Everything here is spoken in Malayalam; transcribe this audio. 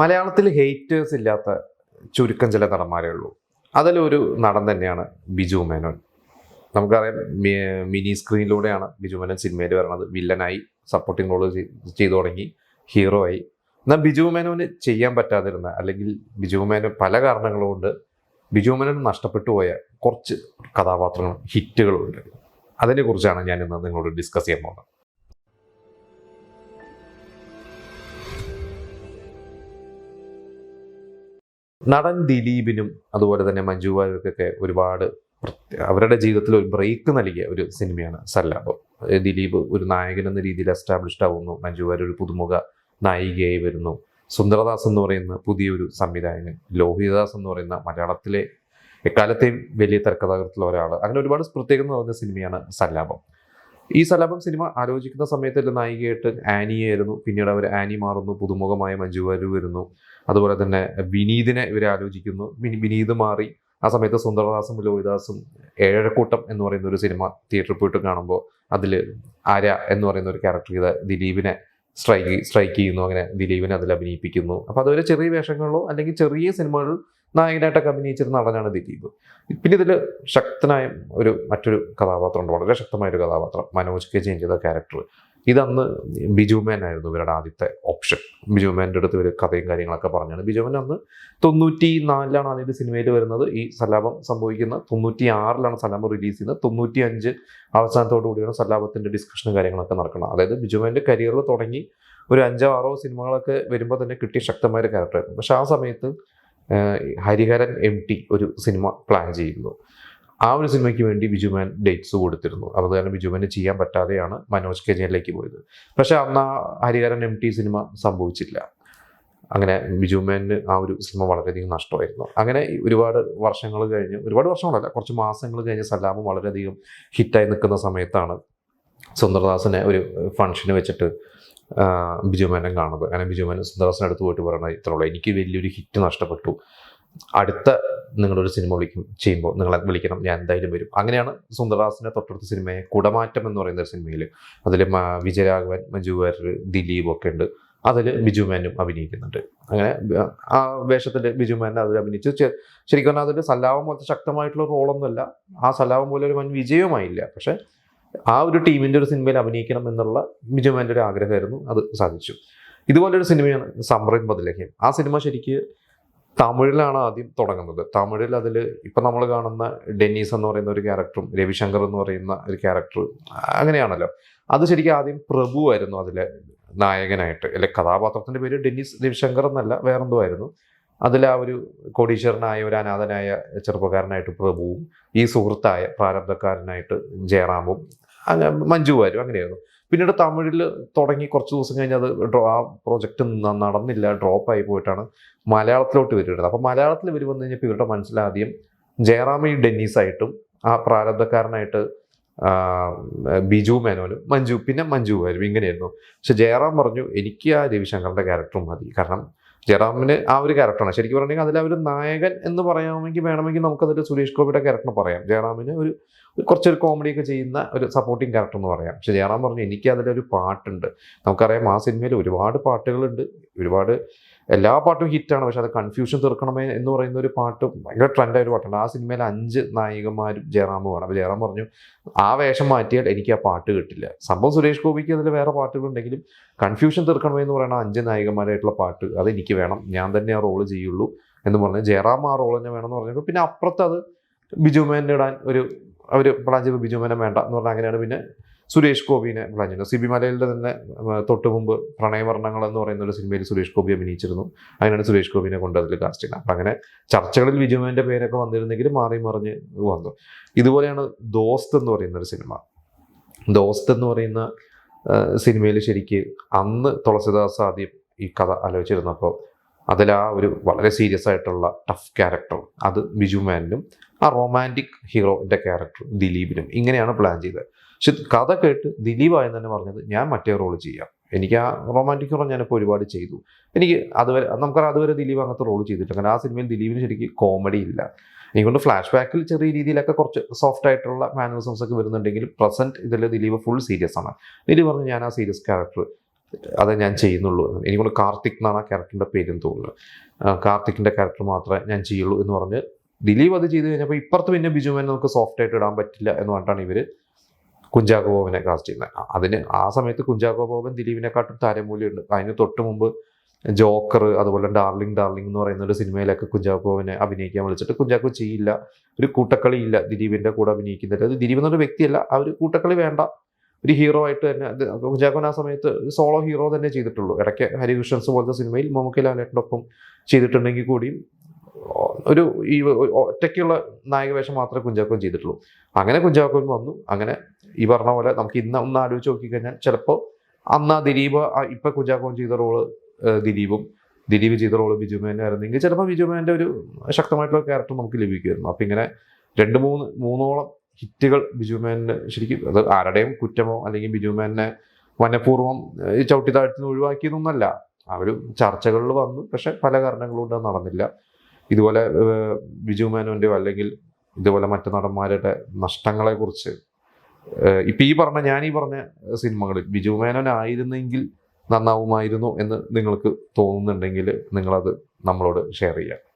മലയാളത്തിൽ ഹേറ്റേഴ്സ് ഇല്ലാത്ത ചുരുക്കം ചില നടന്മാരേ ഉള്ളൂ. അതിലൊരു നടൻ തന്നെയാണ് ബിജു മേനോൻ. നമുക്കറിയാം, മിനി സ്ക്രീനിലൂടെയാണ് ബിജു മേനോൻ സിനിമയിൽ വരണത്. വില്ലനായി സപ്പോർട്ടിംഗ് റോള് ചെയ്തു തുടങ്ങി, ഹീറോ ആയി. എന്നാൽ ബിജു മേനോന് ചെയ്യാൻ പറ്റാതിരുന്ന, അല്ലെങ്കിൽ ബിജു മേനോൻ പല കാരണങ്ങൾ കൊണ്ട് ബിജു മേനോൻ നഷ്ടപ്പെട്ടു പോയ കുറച്ച് കഥാപാത്രങ്ങളും ഹിറ്റുകളും ഉണ്ട്. അതിനെക്കുറിച്ചാണ് ഞാൻ ഇന്ന് നിങ്ങളോട് ഡിസ്കസ് ചെയ്യാൻ പോകുന്നത്. നടൻ ദിലീപിനും അതുപോലെ തന്നെ മഞ്ജു വാര്യർക്കൊക്കെ ഒരുപാട് അവരുടെ ജീവിതത്തിൽ ഒരു ബ്രേക്ക് നൽകിയ ഒരു സിനിമയാണ് സല്ലാപം. ദിലീപ് ഒരു നായകൻ എന്ന രീതിയിൽ എസ്റ്റാബ്ലിഷ്ഡ് ആവുന്നു, മഞ്ജു വാര്യർ ഒരു പുതുമുഖ നായികയായി വരുന്നു, സുന്ദരദാസ് എന്ന് പറയുന്ന പുതിയൊരു സംവിധായകൻ, ലോഹിതദാസ് എന്ന് പറയുന്ന മലയാളത്തിലെ എക്കാലത്തെയും വലിയ തിരക്കഥാകൃത്തുള്ള ഒരാൾ, അങ്ങനെ ഒരുപാട് പ്രത്യേകത നിറഞ്ഞ സിനിമയാണ് സല്ലാപം. ഈ സല്ലാപം സിനിമ ആലോചിക്കുന്ന സമയത്ത് നായികയായിട്ട് ആനിയായിരുന്നു. പിന്നീട് അവർ ആനി മാറുന്നു, പുതുമുഖമായ മഞ്ജു വാര്യർ വരുന്നു. അതുപോലെ തന്നെ വിനീതിനെ ഇവർ ആലോചിക്കുന്നു, വിനീത് മാറി. ആ സമയത്ത് സുന്ദരദാസും ലോഹിതദാസും ഏഴക്കൂട്ടം എന്ന് പറയുന്ന ഒരു സിനിമ തിയേറ്ററിൽ പോയിട്ട് കാണുമ്പോൾ അതിൽ ആര്യ എന്ന് പറയുന്ന ഒരു ക്യാരക്ടർ ചെയ്ത ദിലീപിനെ സ്ട്രൈക്ക് ചെയ്യുന്നു. അങ്ങനെ ദിലീപിനെ അതിൽ അഭിനയിപ്പിക്കുന്നു. അപ്പോൾ അതുവരെ ചെറിയ വേഷങ്ങളിലോ അല്ലെങ്കിൽ ചെറിയ സിനിമകളിൽ നായകനായിട്ടൊക്കെ അഭിനയിച്ചിരുന്ന നടനാണ് ദിലീപ്. പിന്നെ ഇതിൽ ശക്തനായ മറ്റൊരു കഥാപാത്രമുണ്ട്, വളരെ ശക്തമായൊരു കഥാപാത്രം, മനോജ് കെ ജയൻ ചെയ്ത ക്യാരക്ടർ. ഇതന്ന് ബിജു മേൻ ആയിരുന്നു ഇവരുടെ ആദ്യത്തെ ഓപ്ഷൻ. ബിജു മേൻ്റെ അടുത്ത് ഇവർ കഥയും കാര്യങ്ങളൊക്കെ പറഞ്ഞാണ്. ബിജു മേൻ അന്ന് 94 ആദ്യത്തെ സിനിമയിൽ വരുന്നത്. ഈ സല്ലാപം സംഭവിക്കുന്ന 96 സല്ലാപം റിലീസ് ചെയ്യുന്നത്. 95 അവസാനത്തോടു കൂടിയാണ് സല്ലാപത്തിൻ്റെ ഡിസ്കഷനും കാര്യങ്ങളൊക്കെ നടക്കുന്നത്. അതായത് ബിജു മേൻ്റെ കരിയറിൽ തുടങ്ങി ഒരു 5-6 സിനിമകളൊക്കെ വരുമ്പോൾ തന്നെ കിട്ടിയ ശക്തമായ ക്യാരക്ടറായിരുന്നു. പക്ഷെ ആ സമയത്ത് ഹരിഹരൻ MT ഒരു സിനിമ പ്ലാൻ ചെയ്യുന്നു. ആ ഒരു സിനിമയ്ക്ക് വേണ്ടി ബിജുമാൻ ഡേറ്റ്സ് കൊടുത്തിരുന്നു. അത് കാരണം ബിജുമാന് ചെയ്യാൻ പറ്റാതെയാണ് മനോജ് കെ ജയനിലേക്ക് പോയത്. പക്ഷെ അന്ന് ആ ഹരിഹരൻ MT സിനിമ സംഭവിച്ചില്ല. അങ്ങനെ ബിജുമാന് ആ ഒരു സിനിമ വളരെയധികം നഷ്ടമായിരുന്നു. അങ്ങനെ ഒരുപാട് വർഷങ്ങൾ കഴിഞ്ഞ്, ഒരുപാട് വർഷങ്ങളല്ല, കുറച്ച് മാസങ്ങൾ കഴിഞ്ഞ് സല്ലാപം വളരെയധികം ഹിറ്റായി നിൽക്കുന്ന സമയത്താണ് സുന്ദരദാസിനെ ഒരു ഫംഗ്ഷന് വെച്ചിട്ട് ബിജുമാനെ കാണുന്നത്. അങ്ങനെ ബിജുമാൻ സുന്ദരദാസിൻ്റെ അടുത്ത് പോയിട്ട് പറയണത് ഇത്രയുള്ളൂ, എനിക്ക് വലിയൊരു ഹിറ്റ് നഷ്ടപ്പെട്ടു, അടുത്ത നിങ്ങളൊരു സിനിമ ചെയ്യുമ്പോൾ നിങ്ങളെ വിളിക്കണം, ഞാൻ എന്തായാലും വരും. അങ്ങനെയാണ് സുന്ദരദാസിൻ്റെ തൊട്ടടുത്ത സിനിമയെ കുടമാറ്റം എന്ന് പറയുന്ന ഒരു സിനിമയിൽ, അതിൽ വിജയരാഘവൻ, മഞ്ജു വാര്യർ, ദിലീപ് ഒക്കെ ഉണ്ട്. അതിൽ ബിജുമാനും അഭിനയിക്കുന്നുണ്ട്. അങ്ങനെ ആ വേഷത്തിൽ ബിജുമാനെ അതിൽ അഭിനയിച്ചു. ശരിക്കും പറഞ്ഞാൽ അതിൽ സല്ലാപം പോലത്തെ ശക്തമായിട്ടുള്ള റോളൊന്നുമല്ല, ആ സല്ലാപം പോലെ ഒരു വൻ വിജയവുമായില്ല. പക്ഷെ ആ ഒരു ടീമിൻ്റെ ഒരു സിനിമയിൽ അഭിനയിക്കണം എന്നുള്ള ബിജുമാൻ്റെ ഒരു ആഗ്രഹമായിരുന്നു, അത് സാധിച്ചു. ഇതുപോലൊരു സിനിമയാണ് സമ്രിൻ ബദലഹീം. ആ സിനിമ ശരിക്ക് തമിഴിലാണ് ആദ്യം തുടങ്ങുന്നത്. തമിഴിൽ അതിൽ ഇപ്പം നമ്മൾ കാണുന്ന ഡെന്നീസ് എന്ന് പറയുന്ന ഒരു ക്യാരക്ടറും രവിശങ്കർ എന്ന് പറയുന്ന ഒരു ക്യാരക്ടർ അങ്ങനെയാണല്ലോ. അത് ശരിക്കും ആദ്യം പ്രഭു ആയിരുന്നു അതിലെ നായകനായിട്ട്. അല്ലെ, കഥാപാത്രത്തിൻ്റെ പേര് ഡെന്നീസ് രവിശങ്കർ എന്നല്ല, വേറെന്തോ ആയിരുന്നു. അതിൽ ആ ഒരു കോടീശ്വരനായ ഒരു അനാഥനായ ചെറുപ്പക്കാരനായിട്ട് പ്രഭുവും ഈ സുഹൃത്തായ പ്രാരബ്ധക്കാരനായിട്ട് ജയറാമും മഞ്ജു വാര്യരും അങ്ങനെയായിരുന്നു. പിന്നീട് തമിഴിൽ തുടങ്ങി കുറച്ച് ദിവസം കഴിഞ്ഞ് അത് ആ പ്രോജക്റ്റ് നടന്നില്ല, ഡ്രോപ്പായി പോയിട്ടാണ് മലയാളത്തിലോട്ട് വരുന്നത്. അപ്പോൾ മലയാളത്തിൽ ഇവർ വന്നു കഴിഞ്ഞപ്പോൾ ഇവരുടെ മനസ്സിലാദ്യം ജയറാം ഡെന്നീസായിട്ടും ആ പ്രാരബ്ധക്കാരനായിട്ട് ബിജു മേനോനും പിന്നെ മഞ്ജു വാര്യരും ഇങ്ങനെയായിരുന്നു. പക്ഷെ ജയറാം പറഞ്ഞു, എനിക്ക് ആ രവിശങ്കറിൻ്റെ ക്യാരക്ടറും മതി. കാരണം ജയറാമിന് ആ ഒരു ക്യാരക്ടറാണ് ശരിക്കും പറഞ്ഞെങ്കിൽ അതിൽ ഒരു നായകൻ എന്ന് വേണമെങ്കിൽ നമുക്കതിൽ സുരേഷ് ഗോപിയുടെ ക്യാരക്ടർ പറയാം. ജയറാമിന് കുറച്ചൊരു കോമഡിയൊക്കെ ചെയ്യുന്ന ഒരു സപ്പോർട്ടിങ് ക്യാരക്ടർ എന്ന് പറയാം. പക്ഷെ ജയറാം പറഞ്ഞു, എനിക്ക് അതിലൊരു പാട്ടുണ്ട്. നമുക്കറിയാം ആ സിനിമയിൽ ഒരുപാട് പാട്ടുകളുണ്ട്, എല്ലാ പാട്ടും ഹിറ്റാണ്. പക്ഷെ അത് കൺഫ്യൂഷൻ തീർക്കണമേ എന്ന് പറയുന്ന ഒരു പാട്ട് ഭയങ്കര ട്രെൻഡായ ഒരു പാട്ടുണ്ട്. ആ സിനിമയിൽ 5 നായികമാരും ജയറാമുമാണ്. അപ്പോൾ ജയറാം പറഞ്ഞു, ആ വേഷം മാറ്റിയാൽ എനിക്ക് ആ പാട്ട് കിട്ടില്ല. സംഭവം സുരേഷ് ഗോപിക്ക് അതിൽ വേറെ പാട്ടുകളുണ്ടെങ്കിലും കൺഫ്യൂഷൻ തീർക്കണമേ എന്ന് പറയുന്ന 5 നായികമാരായിട്ടുള്ള പാട്ട് അത് എനിക്ക് വേണം, ഞാൻ തന്നെ ആ റോള് ചെയ്യുള്ളൂ എന്ന് പറഞ്ഞ് ജയറാം ആ റോൾ തന്നെ വേണമെന്ന് പറഞ്ഞപ്പോൾ പിന്നെ അപ്പുറത്ത് അത് ബിജുമേനെ ഇടാൻ അവർ പ്ലാൻ ചെയ്ത് ബിജുമേനെ വേണ്ട എന്ന് പറഞ്ഞാൽ അങ്ങനെയാണ് പിന്നെ സുരേഷ് ഗോപിനെ പ്ലാൻ ചെയ്യുന്നത്. സിബി മലയിലെ തന്നെ തൊട്ട് മുമ്പ് പ്രണയവർണ്ണങ്ങൾ എന്ന് പറയുന്ന ഒരു സിനിമയിൽ സുരേഷ് ഗോപി അഭിനയിച്ചിരുന്നു. അങ്ങനെയാണ് സുരേഷ് ഗോപിനെ കൊണ്ട് അതിൽ കാസ്റ്റ് ചെയ്യുന്നത്. അപ്പം അങ്ങനെ ചർച്ചകളിൽ ബിജുമേൻ്റെ പേരൊക്കെ വന്നിരുന്നെങ്കിൽ മാറി മറിഞ്ഞ് വന്നു. ഇതുപോലെയാണ് ദോസ്ത് എന്ന് പറയുന്ന ഒരു സിനിമ. ദോസ്ത് എന്ന് പറയുന്ന സിനിമയിൽ ശരിക്ക് അന്ന് തുളസിദാസ് ആദ്യം ഈ കഥ ആലോചിച്ചിരുന്നപ്പോൾ അതിൽ ആ ഒരു വളരെ സീരിയസ് ആയിട്ടുള്ള ടഫ് ക്യാരക്ടർ അത് ബിജുമാനും ആ റൊമാൻറ്റിക് ഹീറോൻ്റെ ക്യാരക്ടർ ദിലീപിനും ഇങ്ങനെയാണ് പ്ലാൻ ചെയ്തത്. പക്ഷെ കഥ കേട്ട് ദിലീപായെന്ന് തന്നെ പറഞ്ഞത്, ഞാൻ മറ്റേ റോള് ചെയ്യാം, എനിക്ക് ആ റൊമാൻറ്റിക് ഹീറോ ഞാനിപ്പോൾ ഒരുപാട് ചെയ്തു, എനിക്ക് നമുക്കറിയാം അതുവരെ ദിലീപ് അങ്ങനത്തെ റോള് ചെയ്തിട്ടില്ല. കാരണം ആ സിനിമയിൽ ദിലീപിന് ശരിക്കും കോമഡി ഇല്ല. എനിക്കൊണ്ട് ഫ്ലാഷ് ബാക്കിൽ ചെറിയ രീതിയിലൊക്കെ കുറച്ച് സോഫ്റ്റ് ആയിട്ടുള്ള മാനറിസംസ് ഒക്കെ വരുന്നുണ്ടെങ്കിലും പ്രസന്റ് ഇതിൽ ദിലീപ് ഫുൾ സീരിയസ് ആണ്. ദിലീപ് പറഞ്ഞു, ഞാൻ ആ സീരിയസ് ക്യാരക്ടർ അത് ഞാൻ ചെയ്യുന്നുള്ളൂ. എനിക്കൊണ്ട് കാർത്തിക് എന്നാണ് ആ ക്യാരക്ടറിൻ്റെ പേരെന്ന് തോന്നുന്നു. കാർത്തിക്കിൻ്റെ ക്യാരക്ടർ മാത്രമേ ഞാൻ ചെയ്യുള്ളൂ എന്ന് പറഞ്ഞ് ദിലീപ് അത് ചെയ്ത് കഴിഞ്ഞപ്പോൾ ഇപ്പുറത്ത് പിന്നെ ബിജുമേനെ നമുക്ക് സോഫ്റ്റ് ആയിട്ട് ഇടാൻ പറ്റില്ല എന്ന് പറഞ്ഞിട്ടാണ് ഇവർ കുഞ്ചാക്കോ ബോബനെ കാസ്റ്റ് ചെയ്യുന്നത്. അതിന് ആ സമയത്ത് കുഞ്ചാക്കോ ബോബൻ ദിലീപിനെക്കാട്ടും താരമൂല്യമുണ്ട്. അതിന് തൊട്ട് മുമ്പ് ജോക്കർ, അതുപോലെ ഡാർലിംഗ് എന്ന് പറയുന്ന ഒരു സിനിമയിലൊക്കെ കുഞ്ചാക്കോ ബോബനെ അഭിനയിക്കാൻ വിളിച്ചിട്ട് കുഞ്ചാക്കോ ചെയ്യില്ല, ഒരു കൂട്ടക്കളി ഇല്ല ദിലീപിൻ്റെ കൂടെ അഭിനയിക്കുന്നില്ല. അത് ദിലീപ് എന്നൊരു വ്യക്തിയല്ല, ആ ഒരു കൂട്ടക്കളി വേണ്ട, ഒരു ഹീറോ ആയിട്ട് തന്നെ കുഞ്ചാക്കോൻ ആ സമയത്ത് സോളോ ഹീറോ തന്നെ ചെയ്തിട്ടുള്ളൂ. ഇടയ്ക്ക് ഹരികൃഷ്ണൻസ് പോലത്തെ സിനിമയിൽ മമ്മൂട്ടി ലാലേട്ടൻ്റെ ഒപ്പം ചെയ്തിട്ടുണ്ടെങ്കിൽ കൂടിയും ഒരു ഈ ഒറ്റയ്ക്കുള്ള നായകവേഷം മാത്രമേ കുഞ്ചാക്കോൻ ചെയ്തിട്ടുള്ളൂ. അങ്ങനെ കുഞ്ചാക്കോൻ വന്നു. അങ്ങനെ ഈ പറഞ്ഞ പോലെ നമുക്ക് ഇന്ന് ഒന്ന് ആലോചിച്ച് നോക്കിക്കഴിഞ്ഞാൽ ചിലപ്പോൾ അന്ന് ദിലീപ് ഇപ്പം കുഞ്ചാക്കോൻ ചെയ്ത റോള് ദിലീപ് ചെയ്ത റോള് ബിജുമേനെ ആയിരുന്നെങ്കിൽ ചിലപ്പോൾ ബിജുമേൻ്റെ ഒരു ശക്തമായിട്ടുള്ള ക്യാരക്ടർ നമുക്ക് ലഭിക്കുമായിരുന്നു. അപ്പം ഇങ്ങനെ മൂന്നോളം ഹിറ്റുകൾ ബിജുമേനെ ശരിക്കും അത് ആരുടെയും കുറ്റമോ അല്ലെങ്കിൽ ബിജുമേനെ മനഃപൂർവ്വം ചവിട്ടി താഴ്ത്തുന്ന ഒഴിവാക്കിയതൊന്നുമല്ല. അവർ ചർച്ചകളിൽ വന്നു, പക്ഷെ പല കാരണങ്ങളുകൊണ്ട് അത് നടന്നില്ല. ഇതുപോലെ ബിജു മേനോൻ്റെയോ അല്ലെങ്കിൽ ഇതുപോലെ മറ്റു നടന്മാരുടെ നഷ്ടങ്ങളെക്കുറിച്ച് ഇപ്പം ഞാൻ ഈ പറഞ്ഞ സിനിമകളിൽ ബിജു മേനോൻ ആയിരുന്നെങ്കിൽ നന്നാവുമായിരുന്നു എന്ന് നിങ്ങൾക്ക് തോന്നുന്നുണ്ടെങ്കിൽ നിങ്ങളത് നമ്മളോട് ഷെയർ ചെയ്യുക.